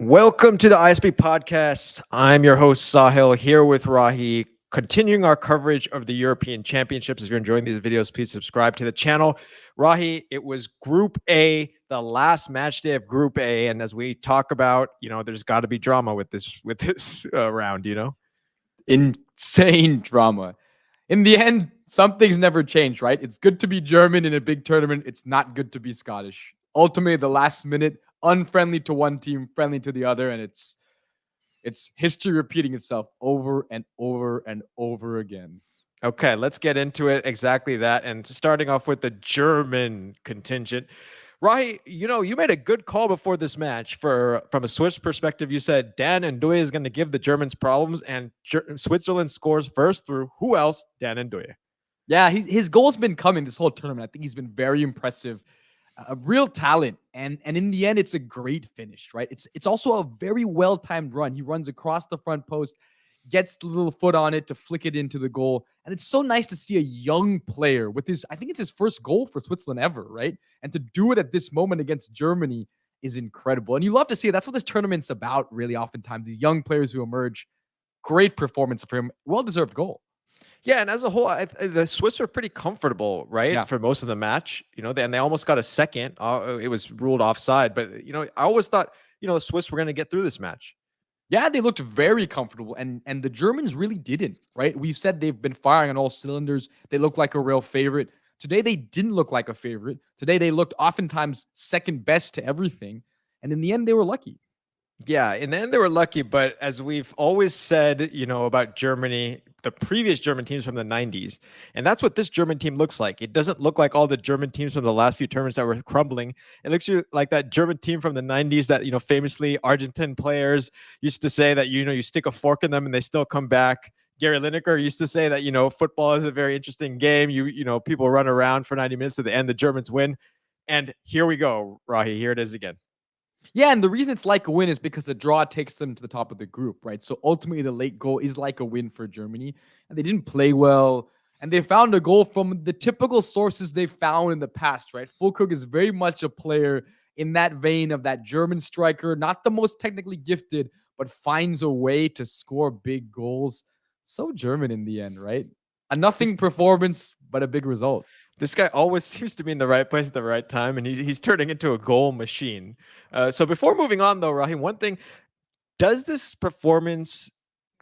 Welcome to the ISB podcast. I'm your host, Sahil, here with Rahi, continuing our coverage of the European Championships. If you're enjoying these videos, please subscribe to the channel. Rahi, it was Group A, the last match day of Group A. And as we talk about, there's got to be drama with this round. Insane drama. In the end, some things never change, right? It's good to be German in a big tournament. It's not good to be Scottish. Ultimately, the last minute, unfriendly to one team, friendly to the other, and it's history repeating itself over and over and over again. Okay, let's get into it. Exactly that. And starting off with the German contingent. Rahi, you made a good call before this match. From a Swiss perspective, you said Dan Ndoye is going to give the Germans problems, and Switzerland scores first through who else? Dan Ndoye. Yeah, his goal's been coming this whole tournament. I think he's been very impressive. A real talent, and in the end, it's a great finish, right? It's also a very well-timed run. He runs across the front post, gets the little foot on it to flick it into the goal. And it's so nice to see a young player with I think it's his first goal for Switzerland ever, right? And to do it at this moment against Germany is incredible. And you love to see it. That's what this tournament's about, really, oftentimes. These young players who emerge. Great performance for him. Well-deserved goal. Yeah, and as a whole, the Swiss are pretty comfortable, right, Yeah. for most of the match. And they almost got a second. It was ruled offside, but I always thought the Swiss were going to get through this match. Yeah, they looked very comfortable, and the Germans really didn't, right? We've said they've been firing on all cylinders. They look like a real favorite. Today, they didn't look like a favorite. Today, they looked oftentimes second best to everything, and in the end, they were lucky. Yeah, in the end, they were lucky, but as we've always said, about Germany, the previous German teams from the 90s, and that's what this German team looks like. It doesn't look like all the German teams from the last few tournaments that were crumbling. It looks like that German team from the 90s that, famously Argentine players used to say that, you stick a fork in them and they still come back. Gary Lineker used to say that, football is a very interesting game. People run around for 90 minutes. At the end, the Germans win. And here we go, Rahi. Here it is again. Yeah, and the reason it's like a win is because the draw takes them to the top of the group, right? So ultimately, the late goal is like a win for Germany. And they didn't play well. And they found a goal from the typical sources they found in the past, right? Fullkrug is very much a player in that vein of that German striker, not the most technically gifted, but finds a way to score big goals. So German in the end, right? A nothing performance, but a big result. This guy always seems to be in the right place at the right time, and he's turning into a goal machine. So before moving on, though, Rahim, one thing, does this performance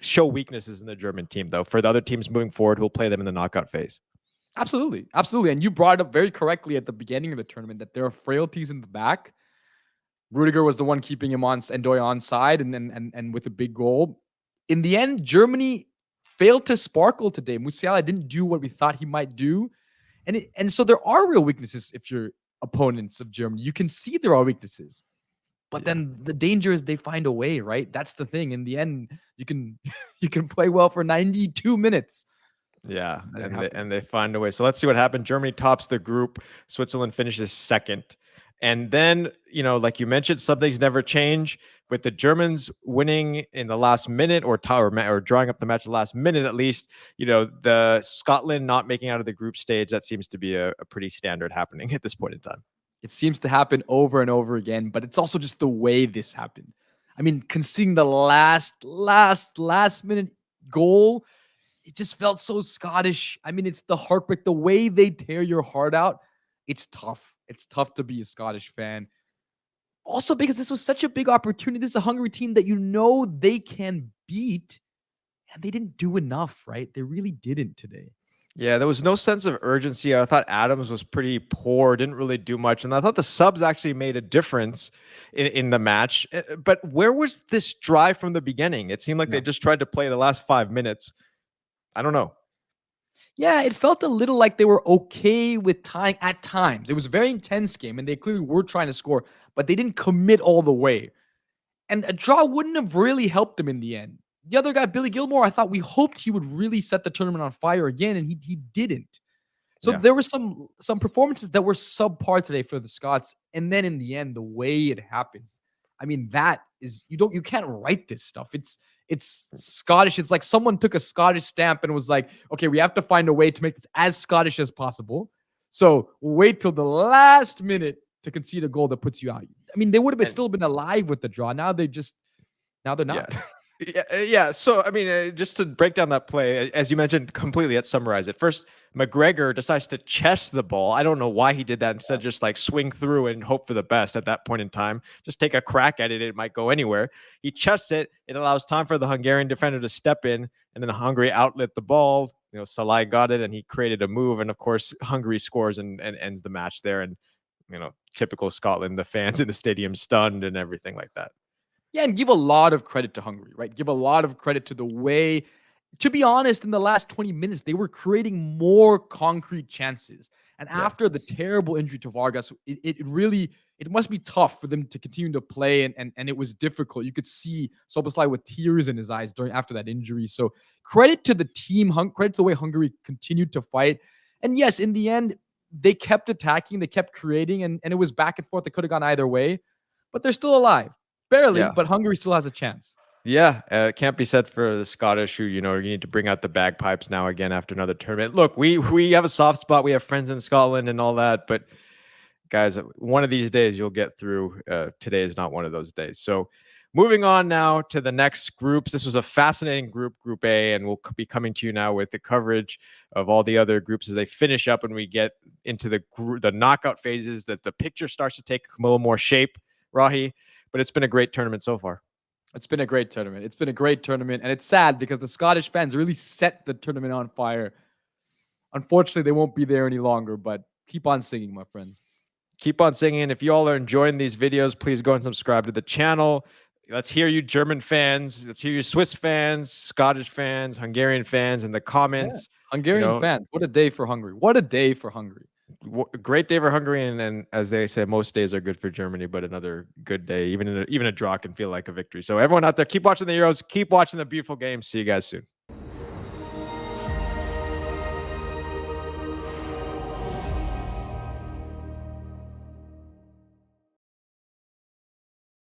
show weaknesses in the German team, though, for the other teams moving forward who will play them in the knockout phase? Absolutely. Absolutely. And you brought up very correctly at the beginning of the tournament that there are frailties in the back. Rudiger was the one keeping him on Ndoye onside and with a big goal. In the end, Germany failed to sparkle today. Musiala didn't do what we thought he might do. And so there are real weaknesses if you're opponents of Germany. You can see there are weaknesses. But then the danger is they find a way, right? That's the thing. In the end, you can play well for 92 minutes. Yeah, and they find a way. So let's see what happened. Germany tops the group. Switzerland finishes second. And then, like you mentioned, some things never change. With the Germans winning in the last minute or drawing up the match the last minute at least, the Scotland not making out of the group stage, that seems to be a pretty standard happening at this point in time. It seems to happen over and over again, but it's also just the way this happened. I mean, conceding the last minute goal, it just felt so Scottish. I mean, it's the heartbreak, the way they tear your heart out. It's tough. It's tough to be a Scottish fan. Also, because this was such a big opportunity. This is a Hungary team that they can beat, and they didn't do enough, right? They really didn't today. Yeah, there was no sense of urgency. I thought Adams was pretty poor, didn't really do much. And I thought the subs actually made a difference in the match. But where was this drive from the beginning? It seemed like they just tried to play the last 5 minutes. I don't know. Yeah, it felt a little like they were okay with tying at times. It was a very intense game, and they clearly were trying to score, but they didn't commit all the way. And a draw wouldn't have really helped them in the end. The other guy, Billy Gilmore, I thought we hoped he would really set the tournament on fire again, and he didn't. So there were some performances that were subpar today for the Scots, and then in the end, the way it happens, I mean, that is you can't write this stuff. It's Scottish. It's like someone took a Scottish stamp and was like, okay, we have to find a way to make this as Scottish as possible. So we'll wait till the last minute to concede a goal that puts you out. I mean, they would have And still been alive with the draw. Now they're yeah. not. Yeah. So, I mean, just to break down that play, as you mentioned completely, let's summarize it. First, McGregor decides to chest the ball. I don't know why he did that instead of just like swing through and hope for the best at that point in time. Just take a crack at it. It might go anywhere. He chests it. It allows time for the Hungarian defender to step in, and then Hungary outlet the ball. Salai got it, and he created a move. And of course, Hungary scores and ends the match there. And, typical Scotland, the fans in the stadium stunned and everything like that. Yeah, and give a lot of credit to Hungary, right? Give a lot of credit to the way, to be honest, in the last 20 minutes, they were creating more concrete chances. And after the terrible injury to Vargas, it must be tough for them to continue to play. And it was difficult. You could see Soboslai with tears in his eyes after that injury. So credit to the team, credit to the way Hungary continued to fight. And yes, in the end, they kept attacking, they kept creating, and it was back and forth. They could have gone either way, but they're still alive. Barely, but Hungary still has a chance. Yeah, it can't be said for the Scottish who, you need to bring out the bagpipes now again after another tournament. Look, we have a soft spot. We have friends in Scotland and all that. But guys, one of these days you'll get through. Today is not one of those days. So moving on now to the next groups. This was a fascinating group, Group A, and we'll be coming to you now with the coverage of all the other groups as they finish up and we get into the knockout phases, that the picture starts to take a little more shape, Rahi. But it's been a great tournament so far. It's been a great tournament. It's been a great tournament. And it's sad because the Scottish fans really set the tournament on fire. Unfortunately, they won't be there any longer, but keep on singing, my friends. Keep on singing. If you all are enjoying these videos, please go and subscribe to the channel. Let's hear you German fans. Let's hear you Swiss fans, Scottish fans, Hungarian fans in the comments. Yeah. Hungarian fans. What a day for Hungary. What a day for Hungary. Great day for Hungary, and as they say, most days are good for Germany, but another good day, even a draw can feel like a victory. So everyone out there, keep watching the Euros, keep watching the beautiful games. See you guys soon.